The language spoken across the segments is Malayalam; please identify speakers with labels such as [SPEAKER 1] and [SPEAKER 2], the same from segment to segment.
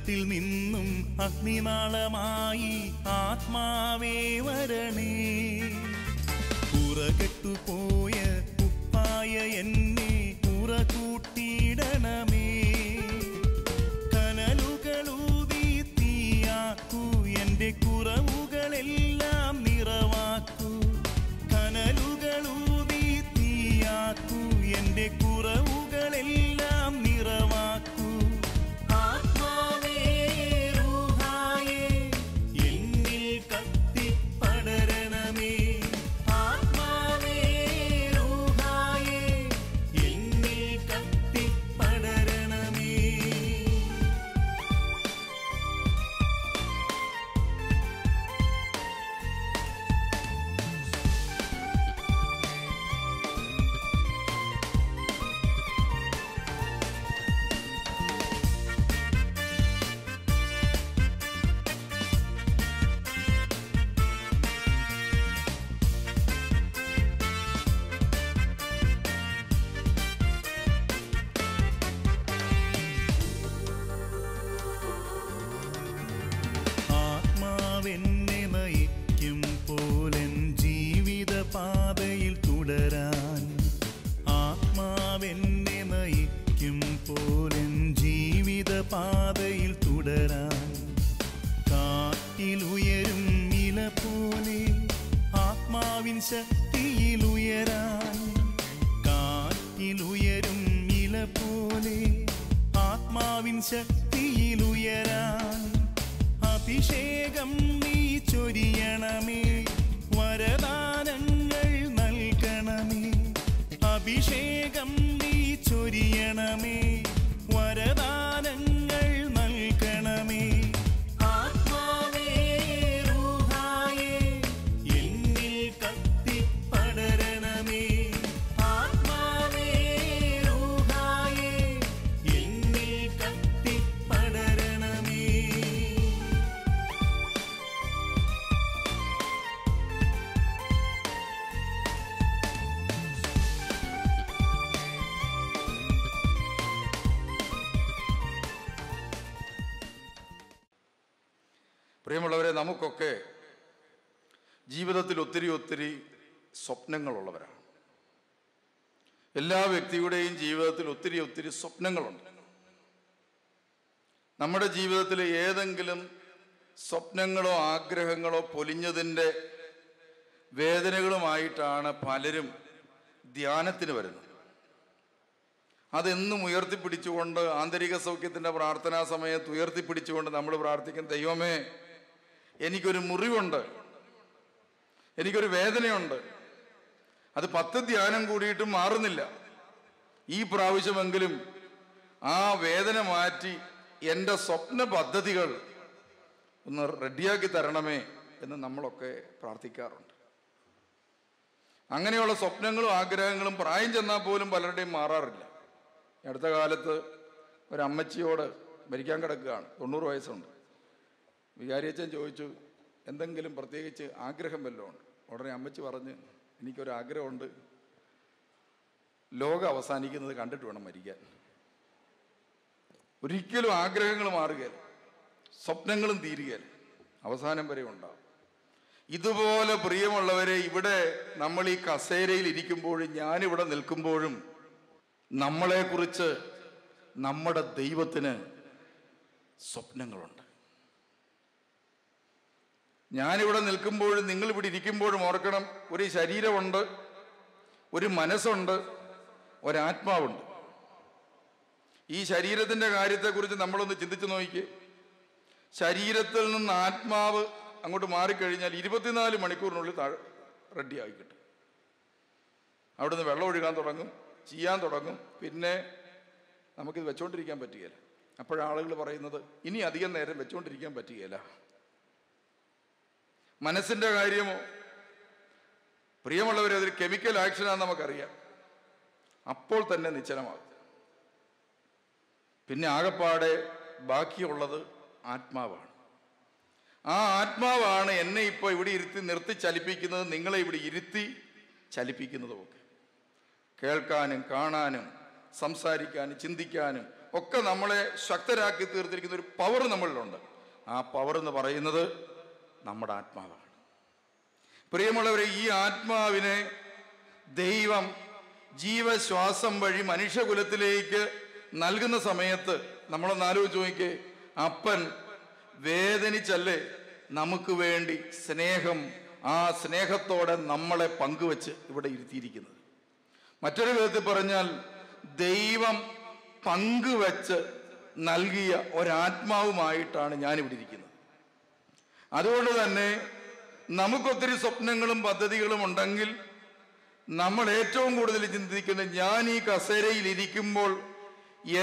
[SPEAKER 1] ഉദരത്തിൽ നിന്നും അഗ്നിനാളമായി ആത്മാവേ വരണേ. പുറകെട്ടുപോയ ഉപ്പായ എന്നെ പുറകൂട്ടിയിടണമേ. കനലുകളൂതി തീയാക്കൂ, എൻ്റെ കുറവുകളെല്ലാം നിറവാക്കൂ. കനലുകളൂതി തീയാക്കൂ, എൻ്റെ കുറവുകളെല്ലാം നിറവാക്കൂ. ആത്മാവേ റൂഹായേ എന്നിൽ കത്തിപ്പടരണമേ. ആത്മാവേ റൂഹായേ എന്നിൽ കത്തിപ്പടരണമേ. ആത്മാവെന്നെ നയിക്കും പോലെൻ ജീവിത പാതയിൽ തുടരാൻ. ആത്മാവെന്നെ നയിക്കും പോലെൻ ജീവിത പാതയിൽ തുടരാൻ. കാറ്റിലുയരും ഇല പോലെ ആത്മാവിൻ ശക്തിയിലുയരാൻ. കാറ്റിലുയരും ഇല പോലെ ആത്മാവിൻ ശക്തിയിലുയരാൻ. അഭിഷേകം നീ ചൊരിയണമേ, വരദാനങ്ങൾ നൽകണമേ. അഭിഷേകം നീ ചൊരിയണമേ, വരദാനങ്ങൾ നൽകണമേ. ആത്മാവേ റൂഹായേ എന്നിൽ കത്തിപ്പടരണമേ. ആത്മാവേ റൂഹായേ എന്നിൽ കത്തിപ്പടരണമേ.
[SPEAKER 2] പ്രിയമുള്ളവരെ, നമുക്കൊക്കെ ജീവിതത്തിൽ ഒത്തിരി ഒത്തിരി സ്വപ്നങ്ങളുള്ളവരാണ്. എല്ലാ വ്യക്തിയുടെയും ജീവിതത്തിൽ ഒത്തിരി ഒത്തിരി സ്വപ്നങ്ങളുണ്ട്. നമ്മുടെ ജീവിതത്തിൽ ഏതെങ്കിലും സ്വപ്നങ്ങളോ ആഗ്രഹങ്ങളോ പൊലിഞ്ഞതിൻ്റെ വേദനകളുമായിട്ടാണ് പലരും ധ്യാനത്തിന് വരുന്നത്. അതെന്നും ഉയർത്തിപ്പിടിച്ചുകൊണ്ട്, ആന്തരിക സൗഖ്യത്തിൻ്റെ പ്രാർത്ഥനാ സമയത്ത് ഉയർത്തിപ്പിടിച്ചുകൊണ്ട് നമ്മൾ പ്രാർത്ഥിക്കും, ദൈവമേ, എനിക്കൊരു മുറിവുണ്ട്, എനിക്കൊരു വേദനയുണ്ട്, അത് 10 ധ്യാനം കൂടിയിട്ടും മാറുന്നില്ല. ഈ പ്രാവശ്യമെങ്കിലും ആ വേദന മാറ്റി എൻ്റെ സ്വപ്ന പദ്ധതികൾ ഒന്ന് റെഡിയാക്കി തരണമേ എന്ന് നമ്മളൊക്കെ പ്രാർത്ഥിക്കാറുണ്ട്. അങ്ങനെയുള്ള സ്വപ്നങ്ങളും ആഗ്രഹങ്ങളും പ്രായം ചെന്നാൽ പോലും പലരുടെയും മാറാറില്ല. അടുത്ത കാലത്ത് ഒരമ്മച്ചിയോട് മരിക്കാൻ കിടക്കുകയാണ്, 90 വയസ്സുണ്ട്. വികാരിയച്ഛൻ ചോദിച്ചു, എന്തെങ്കിലും പ്രത്യേകിച്ച് ആഗ്രഹം വല്ലതും ഉണ്ട്? ഉടനെ അമ്മച്ചി പറഞ്ഞ്, എനിക്കൊരാഗ്രഹമുണ്ട്, ലോകം അവസാനിക്കുന്നത് കണ്ടിട്ട് വേണം മരിക്കാൻ. ഒരിക്കലും ആഗ്രഹങ്ങൾ മാറുകയില്ല, സ്വപ്നങ്ങളും തീരുകയില്ല, അവസാനം വരെ ഉണ്ടാവും. ഇതുപോലെ പ്രിയമുള്ളവരെ, ഇവിടെ നമ്മൾ ഈ കസേരയിൽ ഇരിക്കുമ്പോഴും ഞാനിവിടെ നിൽക്കുമ്പോഴും നമ്മളെക്കുറിച്ച് നമ്മുടെ ദൈവത്തിന് സ്വപ്നങ്ങളുണ്ട്. ഞാനിവിടെ നിൽക്കുമ്പോഴും നിങ്ങളിവിടെ ഇരിക്കുമ്പോഴും ഓർക്കണം, ഒരു ശരീരമുണ്ട്, ഒരു മനസ്സുണ്ട്, ഒരാത്മാവുണ്ട്. ഈ ശരീരത്തിൻ്റെ കാര്യത്തെക്കുറിച്ച് നമ്മളൊന്ന് ചിന്തിച്ച് നോക്കിക്കേ. ശരീരത്തിൽ നിന്ന് ആത്മാവ് അങ്ങോട്ട് മാറിക്കഴിഞ്ഞാൽ 24 മണിക്കൂറിനുള്ളിൽ റെഡിയായി കിട്ടും. അവിടുന്ന് വെള്ളം ഒഴുകാൻ തുടങ്ങും, ചെയ്യാൻ തുടങ്ങും. പിന്നെ നമുക്കിത് വെച്ചുകൊണ്ടിരിക്കാൻ പറ്റുകയില്ല. അപ്പോഴാളുകൾ പറയുന്നത്, ഇനി അധികം നേരം വെച്ചുകൊണ്ടിരിക്കാൻ പറ്റുകയില്ല. മനസ്സിൻ്റെ കാര്യമോ പ്രിയമുള്ളവർ, അതൊരു കെമിക്കൽ ആക്ഷനാണെന്ന് നമുക്കറിയാം. അപ്പോൾ തന്നെ നിശ്ചലമാകും. പിന്നെ ആകപ്പാടെ ബാക്കിയുള്ളത് ആത്മാവാണ്. ആ ആത്മാവാണ് എന്നെ ഇപ്പോൾ ഇവിടെ നിർത്തി ചലിപ്പിക്കുന്നത്, നിങ്ങളെ ഇവിടെ ഇരുത്തി ചലിപ്പിക്കുന്നതുമൊക്കെ. കേൾക്കാനും കാണാനും സംസാരിക്കാനും ചിന്തിക്കാനും ഒക്കെ നമ്മളെ ശക്തരാക്കി തീർത്തിരിക്കുന്ന ഒരു പവർ നമ്മളിലുണ്ട്. ആ പവർ എന്ന് പറയുന്നത് നമ്മുടെ ആത്മാവാണ്. പ്രിയമുള്ളവരെ, ഈ ആത്മാവിനെ ദൈവം ജീവശ്വാസം വഴി മനുഷ്യകുലത്തിലേക്ക് നൽകുന്ന സമയത്ത് നമ്മളൊന്ന് ആലോചിച്ച് നോക്കിക്കേ. അപ്പൻ വേദനിച്ചല്ലേ നമുക്ക് വേണ്ടി സ്നേഹം, ആ സ്നേഹത്തോടെ നമ്മളെ പങ്കുവെച്ച് ഇവിടെ ഇരുത്തിയിരിക്കുന്നത്. മറ്റൊരു വിധത്തിൽ പറഞ്ഞാൽ ദൈവം പങ്കുവെച്ച് നൽകിയ ഒരാത്മാവുമായിട്ടാണ് ഞാനിവിടെ ഇരിക്കുന്നത്. അതുകൊണ്ട് തന്നെ നമുക്കൊത്തിരി സ്വപ്നങ്ങളും പദ്ധതികളും ഉണ്ടെങ്കിൽ നമ്മൾ ഏറ്റവും കൂടുതൽ ചിന്തിക്കുന്നത്, ഞാൻ ഈ കസേരയിൽ ഇരിക്കുമ്പോൾ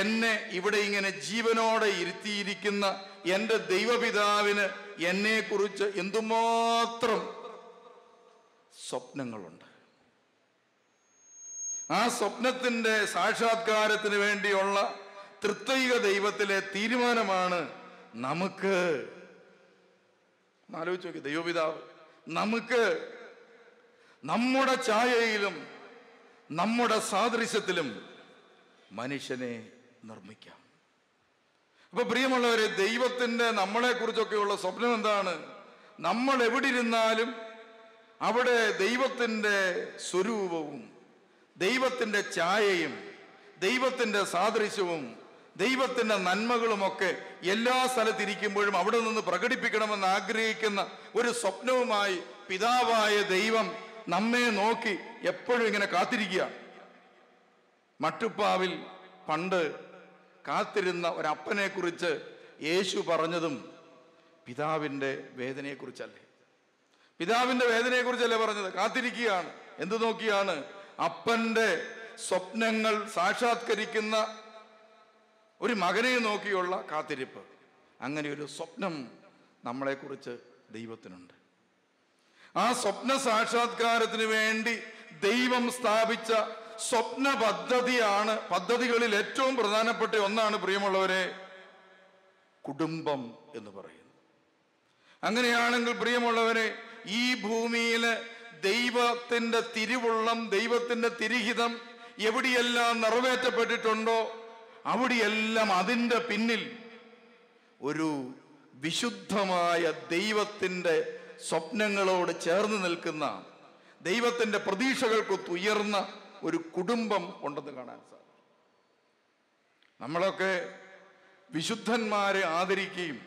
[SPEAKER 2] എന്നെ ഇവിടെ ഇങ്ങനെ ജീവനോടെ ഇരുത്തിയിരിക്കുന്ന എൻ്റെ ദൈവപിതാവിന് എന്നെക്കുറിച്ച് എന്തുമാത്രം സ്വപ്നങ്ങളുണ്ട്. ആ സ്വപ്നത്തിൻ്റെ സാക്ഷാത്കാരത്തിന് വേണ്ടിയുള്ള തൃത്വൈക ദൈവത്തിലെ തീരുമാനമാണ് നമുക്ക്, ആലോചിച്ച് നോക്കി, ദൈവപിതാവ് നമുക്ക് നമ്മുടെ ഛായയിലും നമ്മുടെ സാദൃശ്യത്തിലും മനുഷ്യനെ നിർമ്മിക്കാം. അപ്പൊ പ്രിയമുള്ളവരെ, ദൈവത്തിൻ്റെ നമ്മളെക്കുറിച്ചൊക്കെയുള്ള സ്വപ്നം എന്താണ്? നമ്മൾ എവിടെ ഇരുന്നാലും അവിടെ ദൈവത്തിൻ്റെ സ്വരൂപവും ദൈവത്തിൻ്റെ ഛായയും ദൈവത്തിൻ്റെ സാദൃശ്യവും ദൈവത്തിൻ്റെ നന്മകളുമൊക്കെ എല്ലാ സ്ഥലത്തിരിക്കുമ്പോഴും അവിടെ നിന്ന് പ്രകടിപ്പിക്കണമെന്ന് ആഗ്രഹിക്കുന്ന ഒരു സ്വപ്നവുമായി പിതാവായ ദൈവം നമ്മെ നോക്കി എപ്പോഴും ഇങ്ങനെ കാത്തിരിക്കുക. മട്ടുപ്പാവിൽ പണ്ട് കാത്തിരുന്ന ഒരപ്പനെ കുറിച്ച് യേശു പറഞ്ഞതും പിതാവിൻ്റെ വേദനയെക്കുറിച്ചല്ലേ? പിതാവിൻ്റെ വേദനയെക്കുറിച്ചല്ലേ പറഞ്ഞത്? കാത്തിരിക്കുകയാണ്. എന്തു നോക്കിയാണ്? അപ്പൻ്റെ സ്വപ്നങ്ങൾ സാക്ഷാത്കരിക്കുന്ന ഒരു മകനെ നോക്കിയുള്ള കാത്തിരിപ്പ്. അങ്ങനെ ഒരു സ്വപ്നം നമ്മളെക്കുറിച്ച് ദൈവത്തിനുണ്ട്. ആ സ്വപ്ന സാക്ഷാത്കാരത്തിന് വേണ്ടി ദൈവം സ്ഥാപിച്ച സ്വപ്ന പദ്ധതിയാണ്, പദ്ധതികളിൽ ഏറ്റവും പ്രധാനപ്പെട്ട ഒന്നാണ് പ്രിയമുള്ളവരെ, കുടുംബം എന്ന് പറയുന്നത്. അങ്ങനെയാണെങ്കിൽ പ്രിയമുള്ളവരെ, ഈ ഭൂമിയിലെ ദൈവത്തിൻ്റെ തിരുവുള്ളം, ദൈവത്തിൻ്റെ തിരുഹിതം എവിടെയെല്ലാം നിറവേറ്റപ്പെട്ടിട്ടുണ്ടോ അവിടെയെല്ലാം അതിൻ്റെ പിന്നിൽ ഒരു വിശുദ്ധമായ ദൈവത്തിൻ്റെ സ്വപ്നങ്ങളോട് ചേർന്ന് നിൽക്കുന്ന, ദൈവത്തിൻ്റെ പ്രതീക്ഷകൾക്കൊത്തുയർന്ന ഒരു കുടുംബം ഉണ്ടെന്ന് കാണാൻ സാധിക്കും. നമ്മളൊക്കെ വിശുദ്ധന്മാരെ ആദരിക്കുകയും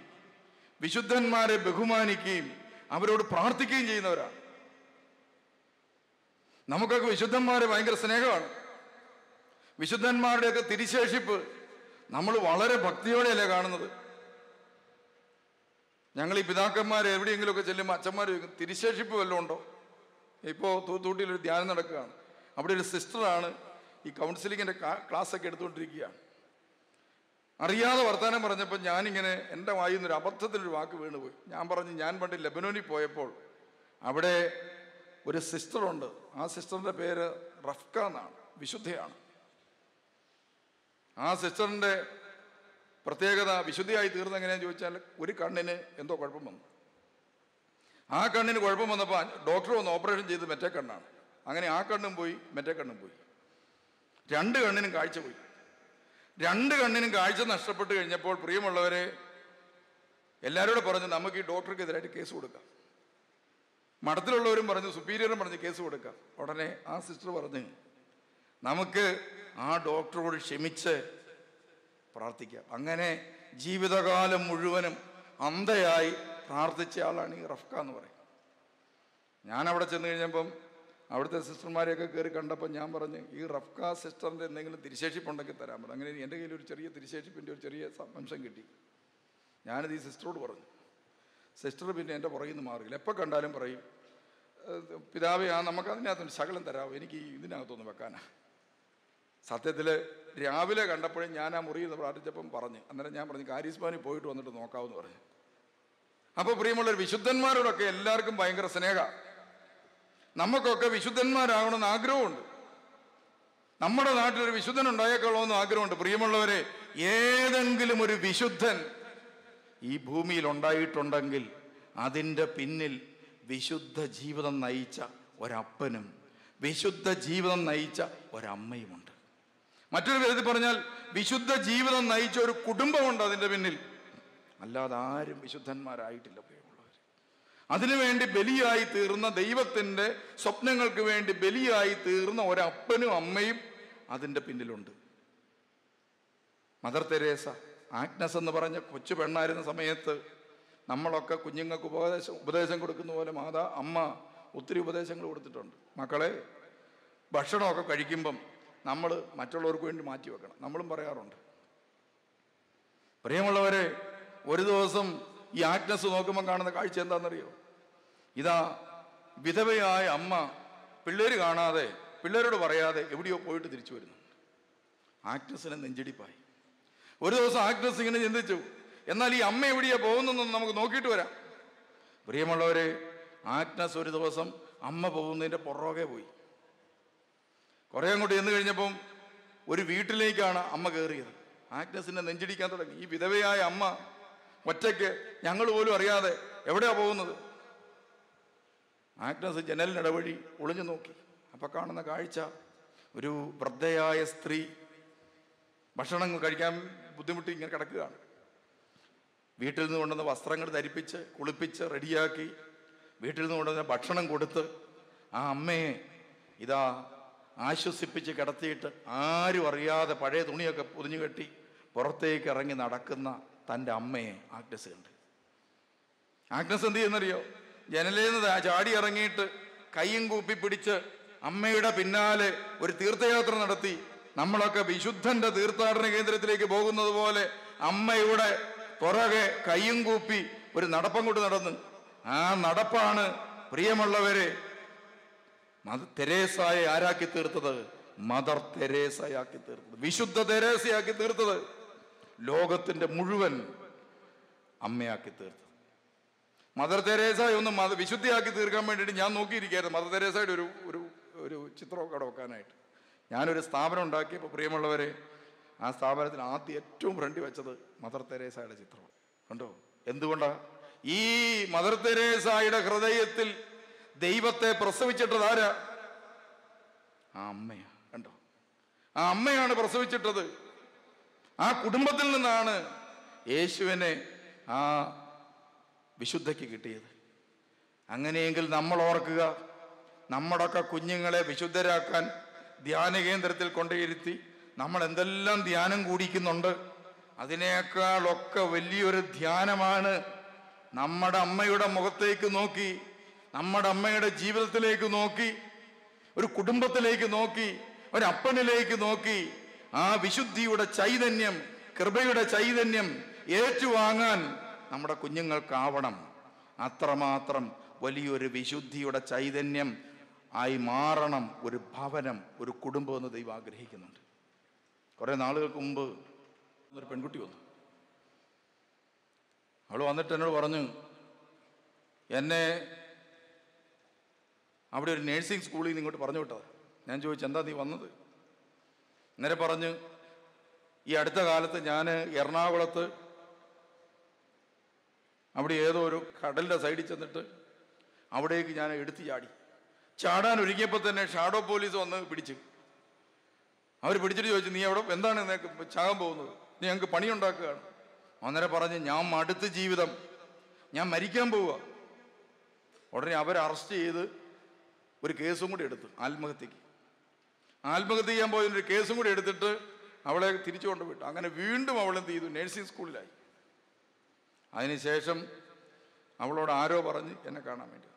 [SPEAKER 2] വിശുദ്ധന്മാരെ ബഹുമാനിക്കുകയും അവരോട് പ്രാർത്ഥിക്കുകയും ചെയ്യുന്നവരാണ്. നമുക്കൊക്കെ വിശുദ്ധന്മാരെ ഭയങ്കര സ്നേഹമാണ്. വിശുദ്ധന്മാരുടെയൊക്കെ തിരിശേഷിപ്പ് നമ്മൾ വളരെ ഭക്തിയോടെയല്ലേ കാണുന്നത്. ഞങ്ങൾ ഈ പിതാക്കന്മാർ എവിടെയെങ്കിലുമൊക്കെ ചെല്ലുമ്പോൾ അച്ഛന്മാർ തിരിശേഷിപ്പ് വല്ലതും ഉണ്ടോ? ഇപ്പോൾ തൂത്തൂട്ടിയിലൊരു ധ്യാനം നടക്കുകയാണ്. അവിടെ ഒരു സിസ്റ്ററാണ് ഈ കൗൺസിലിങ്ങിൻ്റെ ക്ലാസ്സൊക്കെ എടുത്തുകൊണ്ടിരിക്കുകയാണ്. അറിയാതെ വർത്തമാനം പറഞ്ഞപ്പോൾ ഞാനിങ്ങനെ എൻ്റെ വായിൽ നിന്നൊരു അബദ്ധത്തിലൊരു വാക്ക് വീണുപോയി. ഞാൻ പറഞ്ഞു, ഞാൻ പണ്ട് ലെബനോനിൽ പോയപ്പോൾ അവിടെ ഒരു സിസ്റ്ററുണ്ട്. ആ സിസ്റ്ററിൻ്റെ പേര് റഫ്ക എന്നാണ്, വിശുദ്ധയാണ്. ആ സിസ്റ്ററിൻ്റെ പ്രത്യേകത, വിശുദ്ധിയായി തീർന്ന എങ്ങനെയാണെന്ന് ചോദിച്ചാൽ, ഒരു കണ്ണിന് എന്തോ കുഴപ്പം വന്നു. ആ കണ്ണിന് കുഴപ്പം വന്നപ്പോൾ ഡോക്ടർ വന്ന് ഓപ്പറേഷൻ ചെയ്ത് മറ്റേ കണ്ണാണ്. അങ്ങനെ ആ കണ്ണും പോയി, മറ്റേ കണ്ണും പോയി. രണ്ട് കണ്ണിനും കാഴ്ച പോയി. രണ്ട് കണ്ണിനും കാഴ്ച നഷ്ടപ്പെട്ട് കഴിഞ്ഞപ്പോൾ പ്രിയമുള്ളവരെ, എല്ലാവരോടും പറഞ്ഞു നമുക്ക് ഈ ഡോക്ടർക്കെതിരായിട്ട് കേസ് കൊടുക്കാം. മഠത്തിലുള്ളവരും പറഞ്ഞു, സുപ്പീരിയറും പറഞ്ഞു കേസ് കൊടുക്കാം. ഉടനെ ആ സിസ്റ്റർ പറഞ്ഞു, നമുക്ക് ആ ഡോക്ടറോട് ക്ഷമിച്ച് പ്രാർത്ഥിക്കാം. അങ്ങനെ ജീവിതകാലം മുഴുവനും അന്ധയായി പ്രാർത്ഥിച്ച ആളാണ് ഈ റഫ്ക എന്ന് പറയും. ഞാൻ അവിടെ ചെന്ന് കഴിഞ്ഞപ്പം അവിടുത്തെ സിസ്റ്റർമാരെയൊക്കെ കയറി കണ്ടപ്പോൾ ഞാൻ പറഞ്ഞു, ഈ റഫ്ക സിസ്റ്ററിൻ്റെ എന്തെങ്കിലും തിരിശേഷിപ്പുണ്ടെങ്കിൽ തരാൻ പറഞ്ഞു. അങ്ങനെ എൻ്റെ കയ്യിൽ ഒരു ചെറിയ തിരിശേഷിപ്പിൻ്റെ ഒരു ചെറിയ അംശം കിട്ടി. ഞാനത് ഈ സിസ്റ്ററോട് പറഞ്ഞു. സിസ്റ്റർ പിന്നെ എൻ്റെ പുറകിൽ നിന്ന് മാറിയില്ല. എപ്പോൾ കണ്ടാലും പറയും, പിതാവേ നമുക്ക് അതിനകത്തൊരു ശകലം തരാമോ, എനിക്ക് ഇതിനകത്തൊന്ന് വെക്കാനാണ്. സത്യത്തിൽ രാവിലെ കണ്ടപ്പോഴും ഞാൻ ആ മുറിയിൽ നിന്ന് പ്രാർത്ഥിച്ചപ്പം പറഞ്ഞു, അന്നേരം ഞാൻ പറഞ്ഞു കാരിസ്മാനിൽ പോയിട്ട് വന്നിട്ട് നോക്കാമെന്ന് പറഞ്ഞു. അപ്പോൾ പ്രിയമുള്ളൊരു വിശുദ്ധന്മാരോടൊക്കെ എല്ലാവർക്കും ഭയങ്കര സ്നേഹ. നമുക്കൊക്കെ വിശുദ്ധന്മാരാകണമെന്ന് ആഗ്രഹമുണ്ട്. നമ്മുടെ നാട്ടിലൊരു വിശുദ്ധൻ ഉണ്ടായേക്കൊള്ളണമെന്ന് ആഗ്രഹമുണ്ട്. പ്രിയമുള്ളവരെ, ഏതെങ്കിലും ഒരു വിശുദ്ധൻ ഈ ഭൂമിയിൽ ഉണ്ടായിട്ടുണ്ടെങ്കിൽ അതിൻ്റെ പിന്നിൽ വിശുദ്ധ ജീവിതം നയിച്ച ഒരപ്പനും വിശുദ്ധ ജീവിതം നയിച്ച ഒരമ്മയുമുണ്ട്. മറ്റൊരു വിധത്തിൽ പറഞ്ഞാൽ വിശുദ്ധ ജീവിതം നയിച്ച ഒരു കുടുംബമുണ്ട് അതിൻ്റെ പിന്നിൽ. അല്ലാതെ ആരും വിശുദ്ധന്മാരായിട്ടില്ല പ്രിയമുള്ളവർ. അതിനുവേണ്ടി ബലിയായി തീർന്ന, ദൈവത്തിൻ്റെ സ്വപ്നങ്ങൾക്ക് വേണ്ടി ബലിയായി തീർന്ന ഒരപ്പനും അമ്മയും അതിൻ്റെ പിന്നിലുണ്ട്. മദർ തെരേസ, ആഗ്നസ് എന്ന് പറഞ്ഞ കൊച്ചു പെണ്ണായിരുന്ന സമയത്ത് നമ്മളൊക്കെ കുഞ്ഞുങ്ങൾക്ക് ഉപദേശം കൊടുക്കുന്ന പോലെ അമ്മ ഒത്തിരി ഉപദേശങ്ങൾ കൊടുത്തിട്ടുണ്ട്. മക്കളെ, ഭക്ഷണമൊക്കെ കഴിക്കുമ്പം നമ്മൾ മറ്റുള്ളവർക്ക് വേണ്ടി മാറ്റി വെക്കണം. നമ്മളും പറയാറുണ്ട്. പ്രിയമുള്ളവരെ, ഒരു ദിവസം ഈ ആഗ്നസ് നോക്കുമ്പോൾ കാണുന്ന കാഴ്ച എന്താണെന്നറിയോ? ഇതാ വിധവയായ അമ്മ പിള്ളേര് കാണാതെ, പിള്ളേരോട് പറയാതെ എവിടെയോ പോയിട്ട് തിരിച്ചു വരുന്നു. ആഗ്നസിനെ നെഞ്ചിടിപ്പായി. ഒരു ദിവസം ആഗ്നസ് ഇങ്ങനെ ചിന്തിച്ചു, എന്നാൽ ഈ അമ്മ എവിടെയാ പോകുന്നതെന്ന് നമുക്ക് നോക്കിയിട്ട് വരാം. പ്രിയമുള്ളവരെ, ആഗ്നസ് ഒരു ദിവസം അമ്മ പോകുന്നതിൻ്റെ പുറകെ പോയി. കുറേ അങ്ങോട്ട് ചെന്ന് കഴിഞ്ഞപ്പം ഒരു വീട്ടിലേക്കാണ് അമ്മ കയറിയത്. ആഗ്നസിനെ നെഞ്ചിടിക്കാൻ തുടങ്ങി. ഈ വിധവയായ അമ്മ ഒറ്റയ്ക്ക്, ഞങ്ങൾ പോലും അറിയാതെ എവിടെയാ പോകുന്നത്. ആഗ്നസ് ജനലിനിടവഴി ഒളിഞ്ഞു നോക്കി. അപ്പം കാണുന്ന കാഴ്ച, ഒരു വൃദ്ധയായ സ്ത്രീ ഭക്ഷണം കഴിക്കാൻ ബുദ്ധിമുട്ടി ഇങ്ങനെ കിടക്കുകയാണ്. വീട്ടിൽ നിന്ന് കൊണ്ടുവന്ന വസ്ത്രങ്ങൾ ധരിപ്പിച്ച് കുളിപ്പിച്ച് റെഡിയാക്കി വീട്ടിൽ നിന്ന് കൊണ്ടുവന്ന ഭക്ഷണം കൊടുത്ത് ആ അമ്മയെ ഇതാ ആശ്വസിപ്പിച്ച് കിടത്തിയിട്ട് ആരും അറിയാതെ പഴയ തുണിയൊക്കെ പൊതിഞ്ഞു കെട്ടി പുറത്തേക്ക് ഇറങ്ങി നടക്കുന്ന തൻ്റെ അമ്മയെ ആഗ്നസ് കണ്ട്. ആഗ്നസ് എന്ത് ചെയ്യുന്നറിയോ? ജനലിൽ നിന്ന് ചാടി ഇറങ്ങിയിട്ട് കയ്യും കൂപ്പി പിടിച്ച് അമ്മയുടെ പിന്നാലെ ഒരു തീർത്ഥയാത്ര നടത്തി. നമ്മളൊക്കെ വിശുദ്ധന്റെ തീർത്ഥാടന കേന്ദ്രത്തിലേക്ക് പോകുന്നത് പോലെ അമ്മയുടെ പുറകെ കയ്യും കൂപ്പി ഒരു നടപ്പം കൊണ്ട് നടന്ന്. ആ നടപ്പാണ് പ്രിയമുള്ളവരെ മദർ തെരേസയെ ആരാക്കി തീർത്തത്? മദർ തെരേസയാക്കി തീർത്തത്, വിശുദ്ധ തെരേസയാക്കി തീർത്തത്, ലോകത്തിന്റെ മുഴുവൻ അമ്മയാക്കി തീർത്തത്. മദർ തെരേസയെ ഒന്ന് വിശുദ്ധിയാക്കി തീർക്കാൻ വേണ്ടിയിട്ട് ഞാൻ നോക്കിയിരിക്കുകയായിരുന്നു മദർ തെരേസയുടെ ഒരു ഒരു ഒരു ചിത്രമൊക്കെ വെക്കാനായിട്ട്. ഞാനൊരു സ്ഥാപനം ഉണ്ടാക്കിയപ്പോൾ പ്രിയമുള്ളവരെ, ആ സ്ഥാപനത്തിൽ ആദ്യം ഏറ്റവും ഫ്രണ്ടിൽ വെച്ചത് മദർ തെരേസയുടെ ചിത്രം. കണ്ടോ? എന്തുകൊണ്ടാണ്? ഈ മദർ തെരേസയുടെ ഹൃദയത്തിൽ ദൈവത്തെ പ്രസവിച്ചിട്ടത് ആരാ? ആ അമ്മയാ. കണ്ടോ? ആ അമ്മയാണ് പ്രസവിച്ചിട്ടത്. ആ കുടുംബത്തിൽ നിന്നാണ് യേശുവിനെ ആ വിശുദ്ധയ്ക്ക് കിട്ടിയത്. അങ്ങനെയെങ്കിൽ നമ്മൾ ഓർക്കുക, നമ്മുടെയൊക്കെ കുഞ്ഞുങ്ങളെ വിശുദ്ധരാക്കാൻ ധ്യാന കേന്ദ്രത്തിൽ കൊണ്ടുയിരുത്തി നമ്മൾ എന്തെല്ലാം ധ്യാനം കൂടിക്കുന്നുണ്ട്. അതിനേക്കാളൊക്കെ വലിയൊരു ധ്യാനമാണ് നമ്മുടെ അമ്മയുടെ മുഖത്തേക്ക് നോക്കി, നമ്മുടെ അമ്മയുടെ ജീവിതത്തിലേക്ക് നോക്കി, ഒരു കുടുംബത്തിലേക്ക് നോക്കി, ഒരപ്പനിലേക്ക് നോക്കി ആ വിശുദ്ധിയുടെ ചൈതന്യം, കൃപയുടെ ചൈതന്യം ഏറ്റുവാങ്ങാൻ നമ്മുടെ കുഞ്ഞുങ്ങൾക്കാവണം. അത്രമാത്രം വലിയൊരു വിശുദ്ധിയുടെ ചൈതന്യം ആയി മാറണം ഒരു ഭവനം, ഒരു കുടുംബം എന്ന് ദൈവം ആഗ്രഹിക്കുന്നുണ്ട്. കുറേ നാളുകൾക്ക് മുമ്പ് ഒരു പെൺകുട്ടി വന്നു. അവൾ വന്നിട്ട് എന്നോട് പറഞ്ഞു, എന്നെ അവിടെ ഒരു നേഴ്സിംഗ് സ്കൂളിൽ നിന്ന് ഇങ്ങോട്ട് പറഞ്ഞു വിട്ടത്. ഞാൻ ചോദിച്ചു, എന്താ നീ വന്നത്? അന്നേരം പറഞ്ഞ്, ഈ അടുത്ത കാലത്ത് ഞാൻ എറണാകുളത്ത് അവിടെ ഏതോ ഒരു കടലിൻ്റെ സൈഡിൽ ചെന്നിട്ട് അവിടേക്ക് ഞാൻ എടുത്ത് ചാടാൻ ഒരുങ്ങിയപ്പോൾ തന്നെ ഷാഡോ പോലീസ് വന്ന് പിടിച്ചു. അവർ പിടിച്ചിട്ട് ചോദിച്ചു, നീ അവിടെ എന്താണ് നിനക്ക് ചാകാൻ പോകുന്നത്? നീ ഞങ്ങൾക്ക് പണിയുണ്ടാക്കുകയാണ്. അന്നേരം പറഞ്ഞ്, ഞാൻ മടുത്ത ജീവിതം, ഞാൻ മരിക്കാൻ പോവുക. ഉടനെ അവർ അറസ്റ്റ് ചെയ്ത് ഒരു കേസും കൂടി എടുത്തു, ആത്മഹത്യക്ക് ചെയ്യാൻ പോയതിനൊരു കേസും കൂടി എടുത്തിട്ട് അവളെ തിരിച്ചു കൊണ്ടുപോയിട്ടു. അങ്ങനെ വീണ്ടും അവൾ എന്ത് ചെയ്തു? നേഴ്സിംഗ് സ്കൂളിലായി. അതിനുശേഷം അവളോട് ആരോ പറഞ്ഞ് എന്നെ കാണാൻ വേണ്ടി.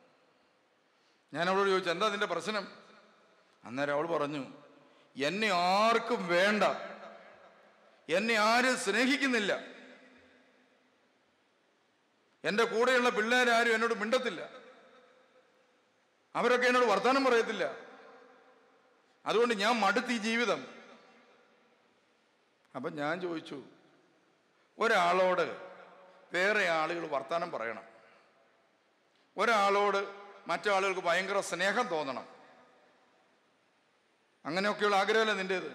[SPEAKER 2] ഞാൻ അവളോട് ചോദിച്ചു, എന്താ നിന്റെ പ്രശ്നം? അന്നേരം അവൾ പറഞ്ഞു, എന്നെ ആർക്കും വേണ്ട, എന്നെ ആരും സ്നേഹിക്കുന്നില്ല, എൻ്റെ കൂടെയുള്ള പിള്ളേരാരും എന്നോട് മിണ്ടത്തില്ല, അവരൊക്കെ എന്നോട് വർത്തമാനം പറയത്തില്ല, അതുകൊണ്ട് ഞാൻ മടുത്തി ജീവിതം. അപ്പം ഞാൻ ചോദിച്ചു, ഒരാളോട് വേറെ ആളുകൾ വർത്തമാനം പറയണം, ഒരാളോട് മറ്റാളുകൾക്ക് ഭയങ്കര സ്നേഹം തോന്നണം, അങ്ങനെയൊക്കെയുള്ള ആഗ്രഹമല്ല നിൻ്റേത്.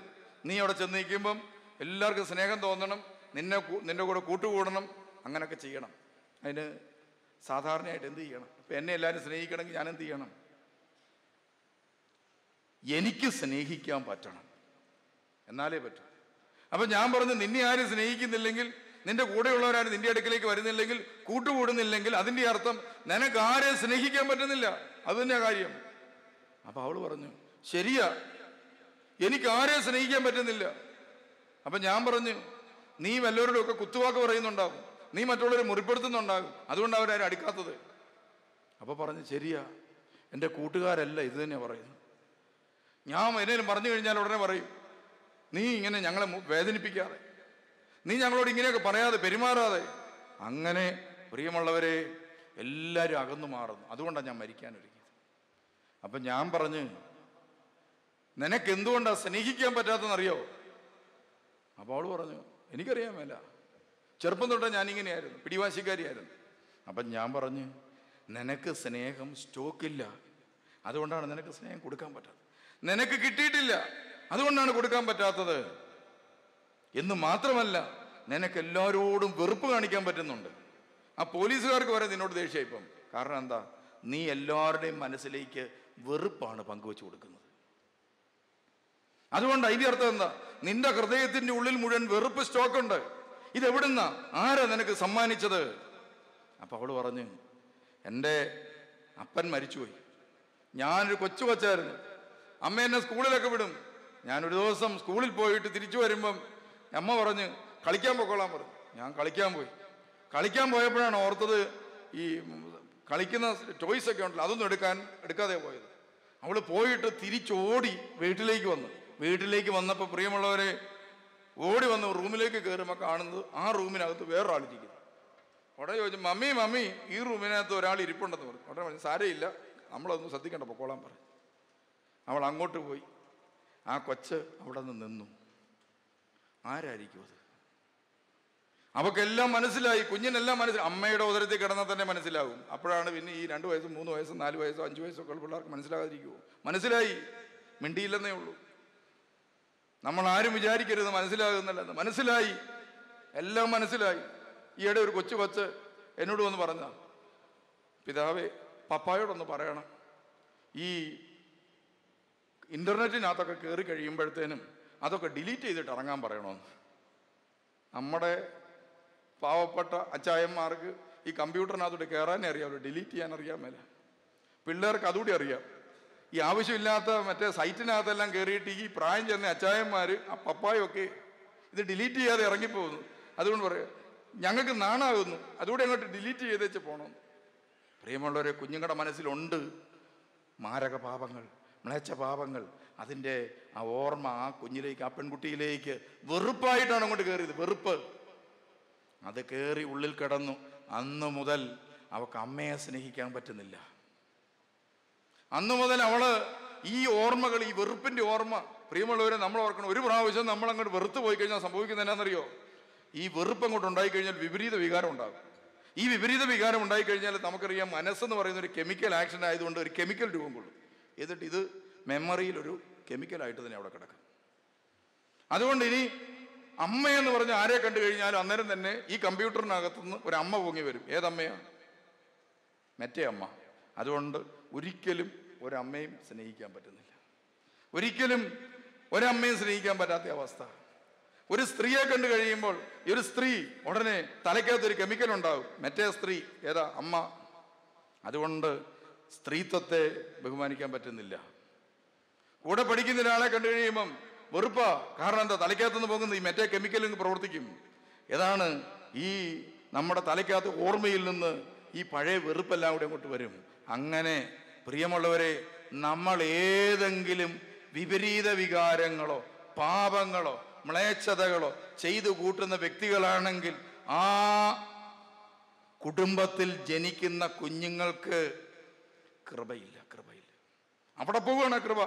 [SPEAKER 2] നീ അവിടെ ചെന്ന് നിൽക്കുമ്പം എല്ലാവർക്കും സ്നേഹം തോന്നണം, നിന്റെ കൂടെ കൂട്ടുകൂടണം, അങ്ങനെയൊക്കെ ചെയ്യണം. അതിന് സാധാരണയായിട്ട് എന്ത് ചെയ്യണം? ഇപ്പം എന്നെ എല്ലാവരും സ്നേഹിക്കണമെങ്കിൽ ഞാൻ എന്ത് ചെയ്യണം? എനിക്ക് സ്നേഹിക്കാൻ പറ്റണം. എന്നാലേ പറ്റൂ. അപ്പം ഞാൻ പറഞ്ഞു, നിന്നെ ആരും സ്നേഹിക്കുന്നില്ലെങ്കിൽ, നിന്റെ കൂടെയുള്ളവരാരും നിന്റെ അടുക്കിലേക്ക് വരുന്നില്ലെങ്കിൽ, കൂട്ടുകൂടുന്നില്ലെങ്കിൽ, അതിൻ്റെ അർത്ഥം നിനക്ക് ആരെയും സ്നേഹിക്കാൻ പറ്റുന്നില്ല. അത് തന്നെയാ കാര്യം. അപ്പം അവൾ പറഞ്ഞു, ശരിയാ, എനിക്ക് ആരെയും സ്നേഹിക്കാൻ പറ്റുന്നില്ല. അപ്പം ഞാൻ പറഞ്ഞു, നീ വല്ലവരുടെ ഒക്കെ കുത്തുവാക്ക് പറയുന്നുണ്ടാകും, നീ മറ്റുള്ളവരെ മുറിപ്പെടുത്തുന്നുണ്ടാകും, അതുകൊണ്ട് അവരാരും അടുക്കാത്തത്. അപ്പോൾ പറഞ്ഞു, ശരിയാ, എൻ്റെ കൂട്ടുകാരല്ല ഇത് തന്നെയാണ് പറയുന്നത്. ഞാൻ എന്തെങ്കിലും പറഞ്ഞു കഴിഞ്ഞാൽ ഉടനെ പറയും, നീ ഇങ്ങനെ ഞങ്ങളെ വേദനിപ്പിക്കാതെ, നീ ഞങ്ങളോട് ഇങ്ങനെയൊക്കെ പറയാതെ പെരുമാറാതെ. അങ്ങനെ പ്രിയമുള്ളവരെ എല്ലാവരും അകന്നു മാറുന്നു. അതുകൊണ്ടാണ് ഞാൻ മരിക്കാനൊരുങ്ങിയത്. അപ്പം ഞാൻ പറഞ്ഞു, നിനക്ക് എന്തുകൊണ്ടാണ് സ്നേഹിക്കാൻ പറ്റാത്തതെന്നറിയോ? അപ്പോൾ അവൾ പറഞ്ഞു, എനിക്കറിയാൻ മേല, ചെറുപ്പം തൊട്ടേ ഞാനിങ്ങനെയായിരുന്നു, പിടിവാശിക്കാരിയായിരുന്നു. അപ്പം ഞാൻ പറഞ്ഞു, നിനക്ക് സ്നേഹം സ്റ്റോക്കില്ല, അതുകൊണ്ടാണ് നിനക്ക് സ്നേഹം കൊടുക്കാൻ പറ്റാത്തത്. നിനക്ക് കിട്ടിയിട്ടില്ല, അതുകൊണ്ടാണ് കൊടുക്കാൻ പറ്റാത്തത് എന്ന് മാത്രമല്ല, നിനക്ക് എല്ലാവരോടും വെറുപ്പ് കാണിക്കാൻ പറ്റുന്നുണ്ട്. ആ പോലീസുകാർക്ക് വരെ നിന്നോട് ദേഷ്യം ഇപ്പം. കാരണം എന്താ? നീ എല്ലാവരുടെയും മനസ്സിലേക്ക് വെറുപ്പാണ് പങ്കുവെച്ചു കൊടുക്കുന്നത്. അതുകൊണ്ട് അതിൻ്റെ അർത്ഥം എന്താ? നിന്റെ ഹൃദയത്തിൻ്റെ ഉള്ളിൽ മുഴുവൻ വെറുപ്പ് സ്റ്റോക്കുണ്ട്. ഇതെവിടുന്നാ? ആരാ നിനക്ക് സമ്മാനിച്ചത്? അപ്പം അവൾ പറഞ്ഞു, എൻ്റെ അപ്പൻ മരിച്ചുപോയി, ഞാനൊരു കൊച്ചായിരുന്നു, അമ്മ എന്നെ സ്കൂളിലൊക്കെ വിടും. ഞാനൊരു ദിവസം സ്കൂളിൽ പോയിട്ട് തിരിച്ചു വരുമ്പം അമ്മ പറഞ്ഞ് കളിക്കാൻ പോയിക്കോളാൻ പറഞ്ഞു. ഞാൻ കളിക്കാൻ പോയി. കളിക്കാൻ പോയപ്പോഴാണ് ഓർത്തത്, ഈ കളിക്കുന്ന ടോയ്സ് ഒക്കെ ഉണ്ടല്ലോ, അതൊന്നും എടുക്കാതെ പോയത്. അവൾ പോയിട്ട് തിരിച്ചോടി വീട്ടിലേക്ക് വന്നു. വീട്ടിലേക്ക് വന്നപ്പോൾ പ്രിയമുള്ളവരെ, ഓടി വന്ന് റൂമിലേക്ക് കയറുമ്പോൾ കാണുന്നത് ആ റൂമിനകത്ത് വേറൊരാളിരിക്കുന്നു. ഉടനെ ചോദിച്ചു, മമ്മി ഈ റൂമിനകത്ത് ഒരാൾ ഇരിപ്പുണ്ടെന്ന് പറഞ്ഞു. ഉടനെ പറഞ്ഞു, സാരയില്ല, നമ്മളൊന്നും ശ്രദ്ധിക്കണ്ട, പൊക്കോളാൻ പറഞ്ഞു. അവൾ അങ്ങോട്ട് പോയി. ആ കൊച്ച് അവിടെ നിന്ന് നിന്നു. ആരായിരിക്കും അത്? അവക്കെല്ലാം മനസ്സിലായി, കുഞ്ഞിനെല്ലാം മനസ്സിലായി. അമ്മയുടെ ഉദരത്തിൽ കിടന്നാൽ തന്നെ മനസ്സിലാകും. അപ്പോഴാണ് പിന്നെ ഈ 2 വയസ്സും 3 വയസ്സും 4 വയസ്സോ 5 വയസ്സോ ഒക്കെ പിള്ളേർക്ക് മനസ്സിലാകാതിരിക്കുമോ? മനസ്സിലായി, മിണ്ടിയില്ലെന്നേ ഉള്ളൂ. നമ്മൾ ആരും വിചാരിക്കരുത് മനസ്സിലാകുന്നില്ലെന്ന്. മനസ്സിലായി, എല്ലാം മനസ്സിലായി. ഈയിടെ ഒരു കൊച്ച് എന്നോട് വന്ന് പറഞ്ഞ, പിതാവേ, പപ്പായോടൊന്ന് പറയണം, ഈ ഇൻ്റർനെറ്റിനകത്തൊക്കെ കയറി കഴിയുമ്പോഴത്തേനും അതൊക്കെ ഡിലീറ്റ് ചെയ്തിട്ട് ഇറങ്ങാൻ പറയണമെന്ന്. നമ്മുടെ പാവപ്പെട്ട അച്ചായന്മാർക്ക് ഈ കമ്പ്യൂട്ടറിനകത്തോട്ട് കയറാനേ അറിയാമല്ലോ, ഡിലീറ്റ് ചെയ്യാൻ അറിയാൻ മേല. പിള്ളേർക്ക് അതുകൂടി അറിയാം. ഈ ആവശ്യമില്ലാത്ത മറ്റേ സൈറ്റിനകത്തെല്ലാം കയറിയിട്ട് ഈ പ്രായം ചെന്ന അച്ചായന്മാർ, ആ പപ്പായൊക്കെ ഇത് ഡിലീറ്റ് ചെയ്യാതെ ഇറങ്ങിപ്പോകുന്നു. അതുകൊണ്ട് പറയാം, ഞങ്ങൾക്ക് നാണാകുന്നു, അതുകൂടി അങ്ങോട്ട് ഡിലീറ്റ് ചെയ്തേച്ച് പോകണമെന്ന്. പ്രിയമുള്ളവരെ, കുഞ്ഞുങ്ങളുടെ മനസ്സിലുണ്ട് മാരക പാപങ്ങൾ, മ്ലേച്ഛ പാപങ്ങൾ. അതിൻ്റെ ആ ഓർമ്മ ആ കുഞ്ഞിലേക്ക്, ആ പെൺകുട്ടിയിലേക്ക് വെറുപ്പായിട്ടാണ് അങ്ങോട്ട് കയറിയത്. വെറുപ്പ് അത് കയറി ഉള്ളിൽ കിടന്നു. അന്നു മുതൽ അവൾക്ക് അമ്മയെ സ്നേഹിക്കാൻ പറ്റുന്നില്ല. അന്നു മുതൽ അവള് ഈ ഓർമ്മകൾ, ഈ വെറുപ്പിൻ്റെ ഓർമ്മ, പ്രിയമുള്ളവരെ നമ്മൾ ഓർക്കണം. ഒരു പ്രാവശ്യം നമ്മൾ അങ്ങോട്ട് വെറുത്ത് പോയി കഴിഞ്ഞാൽ സംഭവിക്കുന്നത് എന്നാണെന്നറിയോ? ഈ വെറുപ്പ് അങ്ങോട്ട് ഉണ്ടായിക്കഴിഞ്ഞാൽ വിപരീത വികാരം ഉണ്ടാകും. ഈ വിപരീത വികാരം ഉണ്ടായിക്കഴിഞ്ഞാൽ നമുക്കറിയാം, മനസ്സെന്ന് പറയുന്ന ഒരു കെമിക്കൽ ആക്ഷൻ ആയതുകൊണ്ട് ഒരു കെമിക്കൽ രൂപം കൊള്ളും. എന്നിട്ട് ഇത് മെമ്മറിയിൽ ഒരു കെമിക്കലായിട്ട് തന്നെ അവിടെ കിടക്കും. അതുകൊണ്ട് ഇനി അമ്മയെന്ന് പറഞ്ഞ് ആരെ കണ്ടു കഴിഞ്ഞാലും അന്നേരം തന്നെ ഈ കമ്പ്യൂട്ടറിനകത്തുനിന്ന് ഒരു അമ്മ പൊങ്ങി വരും. ഏതമ്മയാ? മറ്റേ അമ്മ. അതുകൊണ്ട് ഒരിക്കലും ഒരമ്മയും സ്നേഹിക്കാൻ പറ്റുന്നില്ല. ഒരിക്കലും ഒരമ്മയും സ്നേഹിക്കാൻ പറ്റാത്ത അവസ്ഥ. ഒരു സ്ത്രീയെ കണ്ടു കഴിയുമ്പോൾ ഈ ഒരു സ്ത്രീ ഉടനെ തലയ്ക്കകത്തൊരു കെമിക്കൽ ഉണ്ടാകും. മറ്റേ സ്ത്രീ ഏതാ? അമ്മ. അതുകൊണ്ട് സ്ത്രീത്വത്തെ ബഹുമാനിക്കാൻ പറ്റുന്നില്ല. കൂടെ പഠിക്കുന്ന ഒരാളെ കണ്ടു കഴിയുമ്പം വെറുപ്പാ. കാരണം എന്താ? തലയ്ക്കകത്തുനിന്ന് പോകുന്നത് ഈ മറ്റേ കെമിക്കലിൽ പ്രവർത്തിക്കും. ഏതാണ്? ഈ നമ്മുടെ തലയ്ക്കകത്ത് ഓർമ്മയിൽ നിന്ന് ഈ പഴയ വെറുപ്പെല്ലാം കൂടെ അങ്ങോട്ട് വരും. അങ്ങനെ പ്രിയമുള്ളവരെ, നമ്മൾ ഏതെങ്കിലും വിപരീത വികാരങ്ങളോ പാപങ്ങളോ മ്ലേച്ഛതകളോ ചെയ്തു കൂട്ടുന്ന വ്യക്തികളാണെങ്കിൽ ആ കുടുംബത്തിൽ ജനിക്കുന്ന കുഞ്ഞുങ്ങൾക്ക് കൃപയില്ല. അവിടെ പോവുകയാണ് കൃപ,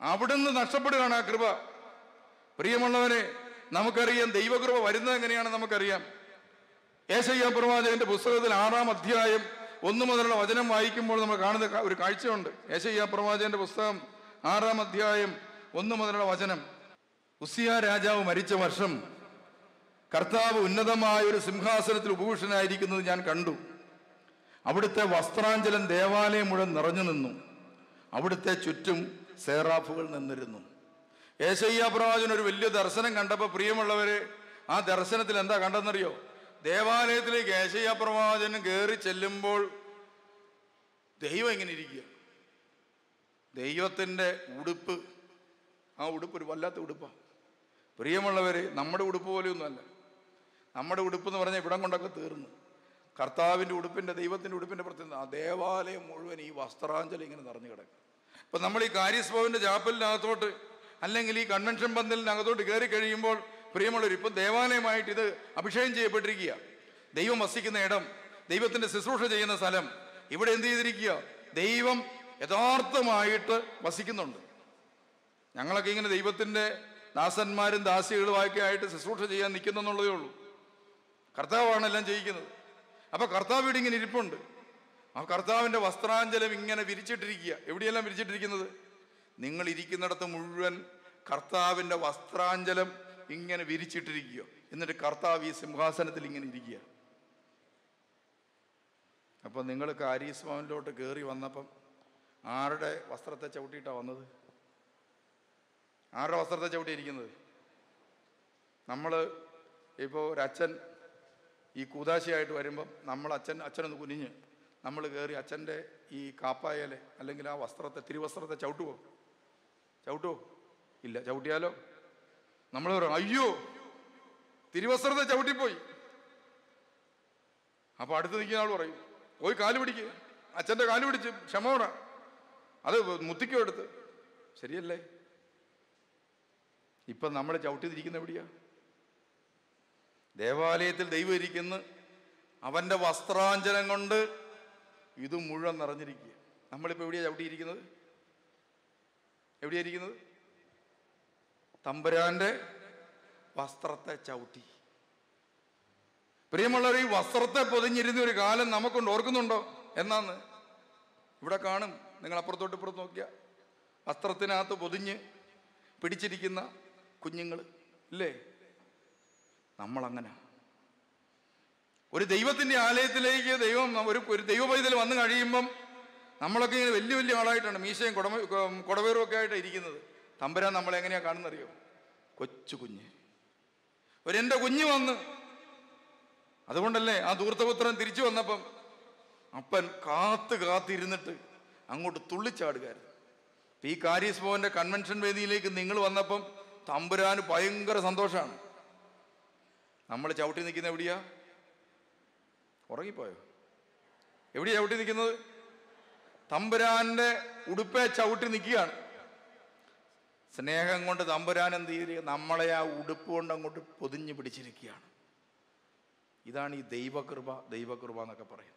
[SPEAKER 2] അവിടുന്ന് നഷ്ടപ്പെടുകയാണ് ആ കൃപ. പ്രിയമുള്ളവരെ, നമുക്കറിയാം ദൈവകൃപ വരുന്നത് എങ്ങനെയാണെന്ന് നമുക്കറിയാം. യേശയ്യാ പ്രവാചകന്റെ പുസ്തകത്തിൽ 6-ാം അധ്യായം 1 മുതലുള്ള വചനം വായിക്കുമ്പോൾ നമ്മൾ കാണുന്ന ഒരു കാഴ്ചയുണ്ട്. യേശയ്യാ പ്രവാചകന്റെ പുസ്തകം 6-ാം അധ്യായം 1 മുതലുള്ള വചനം. ഉസ്സിയാ രാജാവ് മരിച്ച വർഷം കർത്താവ് ഉന്നതമായ ഒരു സിംഹാസനത്തിൽ ഉപഭൂഷനായിരിക്കുന്നത് ഞാൻ കണ്ടു. അവിടുത്തെ വസ്ത്രാഞ്ചലം ദേവാലയം മുഴുവൻ നിറഞ്ഞു നിന്നു. അവിടുത്തെ ചുറ്റും സേറാഫുകൾ നിന്നിരുന്നു. യെശയ്യാ പ്രവാചകൻ ഒരു വലിയ ദർശനം കണ്ടപ്പോൾ പ്രിയമുള്ളവര്, ആ ദർശനത്തിൽ എന്താ കണ്ടെന്നറിയോ? ദേവാലയത്തിലേക്ക് യെശയ്യാ പ്രവാചകൻ കയറി ചെല്ലുമ്പോൾ ദൈവം ഇങ്ങനെ ഇരിക്കുക. ദൈവത്തിൻ്റെ ഉടുപ്പ്, ആ ഉടുപ്പ് ഒരു വല്ലാത്ത ഉടുപ്പാണ്. പ്രിയമുള്ളവര്, നമ്മുടെ ഉടുപ്പ് പോലെയൊന്നുമല്ല. നമ്മുടെ ഉടുപ്പ് എന്ന് പറഞ്ഞാൽ ഇവിടം കൊണ്ടൊക്കെ തീർന്നു. കർത്താവിൻ്റെ ഉടുപ്പിൻ്റെ, ദൈവത്തിൻ്റെ ഉടുപ്പിൻ്റെ പ്രത്യേകത, ആ ദേവാലയം മുഴുവൻ ഈ വസ്ത്രാഞ്ജലി ഇങ്ങനെ നിറഞ്ഞു കിടക്കും. ഇപ്പം നമ്മൾ ഈ കാരിസ് ഭവൻ്റെ ചാപ്പലിനകത്തോട്ട് അല്ലെങ്കിൽ ഈ കൺവെൻഷൻ പന്തലിനകത്തോട്ട് കയറി കഴിയുമ്പോൾ പ്രിയമുള്ളവർ, ഇപ്പം ദേവാലയമായിട്ട് ഇത് അഭിഷേകം ചെയ്യപ്പെട്ടിരിക്കുക. ദൈവം വസിക്കുന്ന ഇടം, ദൈവത്തിൻ്റെ ശുശ്രൂഷ ചെയ്യുന്ന സ്ഥലം, ഇവിടെ എന്ത് ചെയ്തിരിക്കുക? ദൈവം യഥാർത്ഥമായിട്ട് വസിക്കുന്നുണ്ട്. ഞങ്ങളൊക്കെ ഇങ്ങനെ ദൈവത്തിൻ്റെ ദാസന്മാരും ദാസികളുമൊക്കെ ആയിട്ട് ശുശ്രൂഷ ചെയ്യാൻ നിൽക്കുന്നെന്നുള്ളതേ ഉള്ളൂ. കർത്താവാണ് എല്ലാം ചെയ്യിക്കുന്നത്. അപ്പൊ കർത്താവ് ഇവിടെ ഇങ്ങനെ ഇരിപ്പുണ്ട്. ആ കർത്താവിൻ്റെ വസ്ത്രാഞ്ജലം ഇങ്ങനെ വിരിച്ചിട്ടിരിക്കുക. എവിടെയെല്ലാം വിരിച്ചിട്ടിരിക്കുന്നത്? നിങ്ങൾ ഇരിക്കുന്നിടത്ത് മുഴുവൻ കർത്താവിൻ്റെ വസ്ത്രാഞ്ജലം ഇങ്ങനെ വിരിച്ചിട്ടിരിക്കുക. എന്നിട്ട് കർത്താവ് ഈ സിംഹാസനത്തിൽ ഇങ്ങനെ ഇരിക്കുക. അപ്പൊ നിങ്ങൾ കാരീസ് ഭവനിലോട്ട് കയറി വന്നപ്പം ആരുടെ വസ്ത്രത്തെ ചവിട്ടിയിട്ടാണ് വന്നത്? ആരുടെ വസ്ത്രത്തെ ചവിട്ടിയിരിക്കുന്നത്? നമ്മൾ ഇപ്പോൾ ഒരച്ഛൻ ഈ കൂതാശയായിട്ട് വരുമ്പം നമ്മൾ അച്ഛനൊന്ന് കുനിഞ്ഞ് നമ്മൾ കയറി അച്ഛൻ്റെ ഈ കാപ്പായലെ അല്ലെങ്കിൽ ആ വസ്ത്രത്തെ, തിരുവസ്ത്രത്തെ ചവിട്ടുവോ? ഇല്ല. ചവിട്ടിയാലോ നമ്മൾ പറയും, അയ്യോ തിരുവസ്ത്രത്തെ ചവിട്ടിപ്പോയി. അപ്പൊ അടുത്ത് നിൽക്കുന്ന ആൾ പറയും, പോയി കാല് പിടിക്കുക, അച്ഛൻ്റെ കാല് പിടിച്ച് ക്ഷമോട, അത് മുത്തിക്കോ എടുത്ത്. ശരിയല്ലേ? ഇപ്പം നമ്മൾ ചവിട്ടിയിരിക്കുന്ന എവിടെയാ? ദേവാലയത്തിൽ ദൈവം ഇരിക്കുന്നു. അവൻ്റെ വസ്ത്രാഞ്ജനം കൊണ്ട് ഇത് മുഴുവൻ നിറഞ്ഞിരിക്കുക. നമ്മളിപ്പോൾ എവിടെയാണ് ചവിട്ടിയിരിക്കുന്നത്? എവിടെയായിരിക്കുന്നത്? തമ്പുരാന്റെ വസ്ത്രത്തെ ചവിട്ടി. പ്രിയമുള്ളവർ, ഈ വസ്ത്രത്തെ പൊതിഞ്ഞിരുന്ന ഒരു കാലം നമുക്കുണ്ട്. ഓർക്കുന്നുണ്ടോ? എന്നാന്ന് ഇവിടെ കാണും. നിങ്ങൾ അപ്പുറത്തോട്ട് ഇപ്പുറത്ത് നോക്കിയാൽ വസ്ത്രത്തിനകത്ത് പൊതിഞ്ഞ് പിടിച്ചിരിക്കുന്ന കുഞ്ഞുങ്ങൾ ഇല്ലേ? നമ്മളങ്ങനെ ഒരു ദൈവത്തിൻ്റെ ആലയത്തിലേക്ക് ഒരു ദൈവ പൈതൽ വന്നു കഴിയുമ്പം നമ്മളൊക്കെ ഇങ്ങനെ വലിയ വലിയ ആളായിട്ടാണ്, മീശയും കുടവേറും ഒക്കെ ആയിട്ട് ഇരിക്കുന്നത്. തമ്പുരാൻ നമ്മളെ എങ്ങനെയാണ് കാണുന്നറിയോ? കൊച്ചു കുഞ്ഞ്. എൻ്റെ കുഞ്ഞ് വന്ന്. അതുകൊണ്ടല്ലേ ആ ധൂർത്തപുത്രൻ തിരിച്ചു വന്നപ്പം അപ്പൻ കാത്തിരുന്നിട്ട് അങ്ങോട്ട് തുള്ളിച്ചാടുകയായിരുന്നു. ഈ കാരീസ് ഭവന്റെ കൺവെൻഷൻ വേദിയിലേക്ക് നിങ്ങൾ വന്നപ്പം തമ്പുരാന് ഭയങ്കര സന്തോഷമാണ്. നമ്മൾ ചവിട്ടി നിൽക്കുന്ന എവിടെയാ? ഉറങ്ങിപ്പോയോ? എവിടെയാ ചവിട്ടി നിൽക്കുന്നത്? തമ്പുരാന്റെ ഉടുപ്പെ ചവിട്ടി നിൽക്കുകയാണ്. സ്നേഹം കൊണ്ട് തമ്പുരാൻ എന്ത് ചെയ്തിരിക്കുക? നമ്മളെ ആ ഉടുപ്പ് കൊണ്ട് അങ്ങോട്ട് പൊതിഞ്ഞു പിടിച്ചിരിക്കുകയാണ്. ഇതാണ് ഈ ദൈവകൃപ എന്നൊക്കെ പറയും.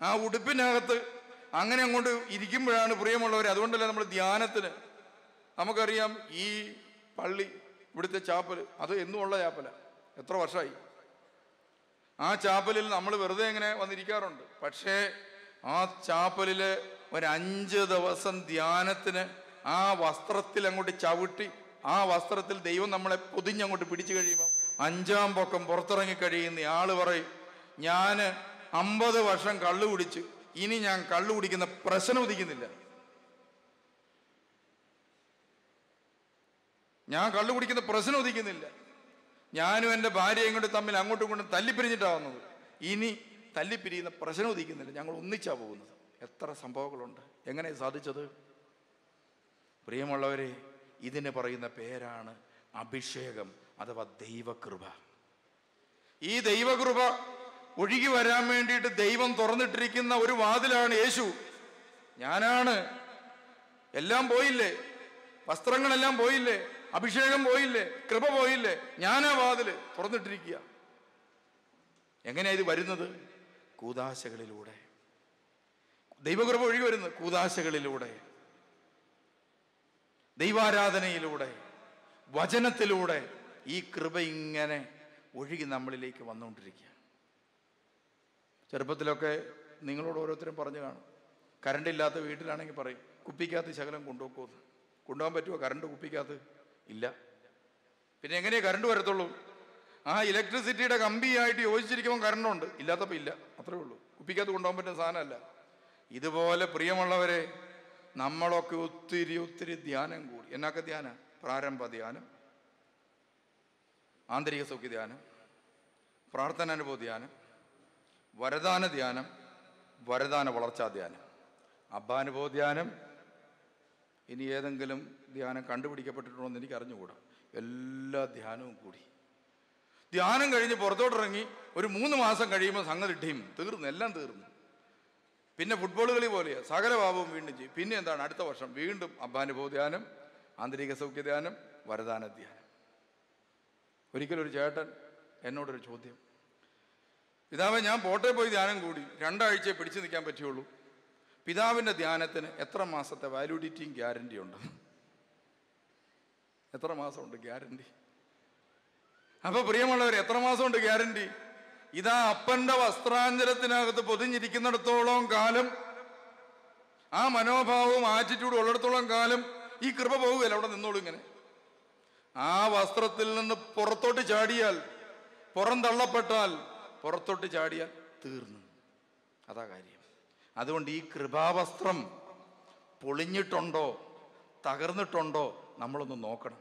[SPEAKER 2] ആ ഉടുപ്പിനകത്ത് അങ്ങനെ അങ്ങോട്ട് ഇരിക്കുമ്പോഴാണ് പ്രിയമുള്ളവർ. അതുകൊണ്ടല്ലേ നമ്മൾ ധ്യാനത്തിന്, നമുക്കറിയാം ഈ പള്ളി, ഇവിടുത്തെ ചാപ്പൽ, അത് എന്നുമുള്ള ചാപ്പല. എത്ര വർഷമായി ആ ചാപ്പലിൽ നമ്മൾ വെറുതെ ഇങ്ങനെ വന്നിരിക്കാറുണ്ട്. പക്ഷേ ആ ചാപ്പലിൽ ഒരു 5 ദിവസം ധ്യാനത്തിന് ആ വസ്ത്രത്തിൽ അങ്ങോട്ട് ചവിട്ടി, ആ വസ്ത്രത്തിൽ ദൈവം നമ്മളെ പൊതിഞ്ഞങ്ങോട്ട് പിടിച്ചു കഴിയുമ്പോൾ 5-ാം പൊക്കം പുറത്തിറങ്ങി കഴിയുന്ന ആള് പറയും, ഞാൻ 50 വർഷം കള്ളു കുടിച്ചു, ഇനി ഞാൻ കള്ളു കുടിക്കുന്ന പ്രശ്നം ഉദിക്കുന്നില്ല. ഞാനും എൻ്റെ ഭാര്യയും കൂടെ തമ്മിൽ അങ്ങോട്ടും ഇങ്ങോട്ടും തല്ലിപ്പിരിഞ്ഞിട്ടാണ് വന്നത്. ഇനി തല്ലിപ്പിരിയുന്ന പ്രശ്നം ഉദിക്കുന്നില്ല, ഞങ്ങൾ ഒന്നിച്ചാ പോകുന്നത്. എത്ര സംഭവങ്ങളുണ്ട്. എങ്ങനെ സാധിച്ചത്? പ്രിയമുള്ളവരെ, ഇതിന് പറയുന്ന പേരാണ് അഭിഷേകം അഥവാ ദൈവകൃപ. ഈ ദൈവകൃപ ഒഴുകി വരാൻ വേണ്ടിയിട്ട് ദൈവം തുറന്നിട്ടിരിക്കുന്ന ഒരു വാതിലാണ് യേശു. ഞാനാണ്. എല്ലാം പോയില്ലേ? വസ്ത്രങ്ങളെല്ലാം പോയില്ലേ? അഭിഷേകം പോയില്ലേ? കൃപ പോയില്ലേ? ഞാനാ വാതില് തുറന്നിട്ടിരിക്കുക. എങ്ങനെയാ ഇത് വരുന്നത്? കൂദാശകളിലൂടെ. ദൈവകൃപ ഒഴുകി വരുന്നത് കൂദാശകളിലൂടെ, ദൈവാരാധനയിലൂടെ, വചനത്തിലൂടെ. ഈ കൃപ ഇങ്ങനെ ഒഴുകി നമ്മളിലേക്ക് വന്നുകൊണ്ടിരിക്കുക. ചെറുപ്പത്തിലൊക്കെ നിങ്ങളോട് ഓരോരുത്തരും പറഞ്ഞു കാണും, കറണ്ട് ഇല്ലാത്ത വീട്ടിലാണെങ്കിൽ പറയും, കുപ്പിക്കകത്ത് ശകലം കൊണ്ടുപോകുമെന്ന്. കൊണ്ടുപോകാൻ പറ്റുമോ? കറണ്ട് കുപ്പിക്കകത്ത് ഇല്ല. പിന്നെ എങ്ങനെയാ കറണ്ട് വരത്തുള്ളൂ? ആ ഇലക്ട്രിസിറ്റിയുടെ കമ്പിയായിട്ട് യോജിച്ചിരിക്കുമ്പോൾ കറണ്ടുണ്ട്, ഇല്ലാത്തപ്പോൾ ഇല്ല. അത്രേ ഉള്ളൂ. കുപ്പിക്കകത്ത് കൊണ്ടുപോകാൻ പറ്റുന്ന സാധനമല്ല. ഇതുപോലെ പ്രിയമുള്ളവരെ, നമ്മളൊക്കെ ഒത്തിരി ധ്യാനം കൂടി. എന്നൊക്കെ ധ്യാനം? പ്രാരംഭ ധ്യാനം, ആന്തരിക സൗഖ്യ ധ്യാനം, പ്രാർത്ഥനാനുഭവ ധ്യാനം, വരദാന ധ്യാനം, വരദാന വളർച്ചാ ധ്യാനം, അബ്ബാനുഭവ ധ്യാനം. ഇനി ഏതെങ്കിലും ധ്യാനം കണ്ടുപിടിക്കപ്പെട്ടിട്ടുണ്ടോ എന്ന് എനിക്ക് അറിഞ്ഞുകൂടാ. എല്ലാ ധ്യാനവും കൂടി ധ്യാനം കഴിഞ്ഞ് പുറത്തോട്ടിറങ്ങി ഒരു 3 മാസം കഴിയുമ്പോൾ സംഗതി ടീം തീർന്നു, എല്ലാം തീർന്നു. പിന്നെ ഫുട്ബോൾ കളി പോലെയാണ്, സകല പാപവും വീണ്ടും ചെയ്യും. പിന്നെ എന്താണ്, അടുത്ത വർഷം വീണ്ടും അബ്ബാനുഭവ ധ്യാനം, ആന്തരിക സൗഖ്യ ധ്യാനം, വരദാന ധ്യാനം. ഒരിക്കലൊരു ചേട്ടൻ എന്നോടൊരു ചോദ്യം, പിതാവേ ഞാൻ പോട്ടെ പോയി ധ്യാനം കൂടി 2 ആഴ്ചയെ പിടിച്ചു നിൽക്കാൻ പറ്റുള്ളൂ, പിതാവിൻ്റെ ധ്യാനത്തിന് എത്ര മാസത്തെ വാലിഡിറ്റിയും ഗ്യാരണ്ടി ഉണ്ട്? എത്ര മാസമുണ്ട് ഗ്യാരണ്ടി? അപ്പൊ പ്രിയമുള്ളവർ, എത്ര മാസമുണ്ട് ഗ്യാരണ്ടി? ഇതാ അപ്പന്റെ വസ്ത്രാഞ്ചലത്തിനകത്ത് പൊതിഞ്ഞിരിക്കുന്നിടത്തോളം കാലം, ആ മനോഭാവവും ആറ്റിറ്റ്യൂഡും ഉള്ളിടത്തോളം കാലം ഈ കൃപ പോകുകയല്ല, അവിടെ നിന്നോളൂ. ഇങ്ങനെ ആ വസ്ത്രത്തിൽ നിന്ന് പുറത്തോട്ട് ചാടിയാൽ, പുറം തള്ളപ്പെട്ടാൽ, പുറത്തോട്ട് ചാടിയാൽ തീർന്നു. അതാ കാര്യം. അതുകൊണ്ട് ഈ കൃപാവസ്ത്രം പൊളിഞ്ഞിട്ടുണ്ടോ, തകർന്നിട്ടുണ്ടോ, നമ്മളൊന്ന് നോക്കണം.